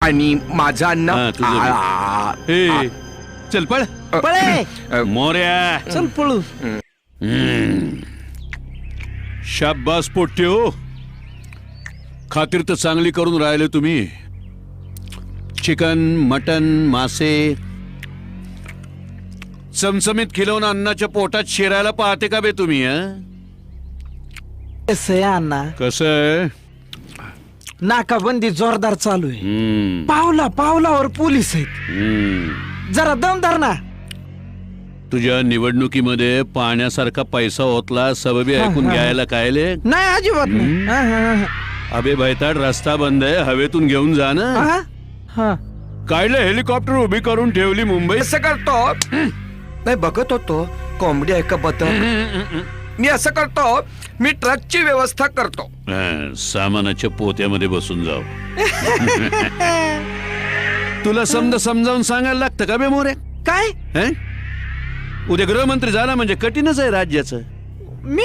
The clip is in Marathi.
आणि माझं अन्न हा, तुझं बी. ए, चल पळ पळे मोर्या. चल पळू. शाब्बास पोट्ट्यो, खातिर तर चांगली करून राहिले तुम्ही. चिकन मटन मासे चमचमीत खिलवून अन्नाच्या पोटात शिरायला पाहते का बे तुम्ही? कसं आहे अण्णा, कसं आहे? नाकाबंदी जोरदार चालू आहे. पावलावर पोलीस आहेत. जरा दम धर ना. तुझ्या निवडणुकीमध्ये पाण्यासारखा पैसा होतला सबबी ऐकून घ्यायला कायले? नाही अजिबात नाही. हा, हा, हा. अबे भैताड, रस्ता बंद आहे, हवेतून घेऊन जा ना. हा? हा. कायले हेलिकॉप्टर उभी करून ठेवली मुंबईत? असं करतो नाही, बघत होतो कोंबडी आहे का बदक. मी असं करतो, मी ट्रकची व्यवस्था करतो. सामानाच्या पोत्यामध्ये बसून जाऊ. तुला समजावून सांगायला लागतं का बे मोरे? काय उद्या गृहमंत्री झाला म्हणजे कठीणच आहे राज्याचं. मी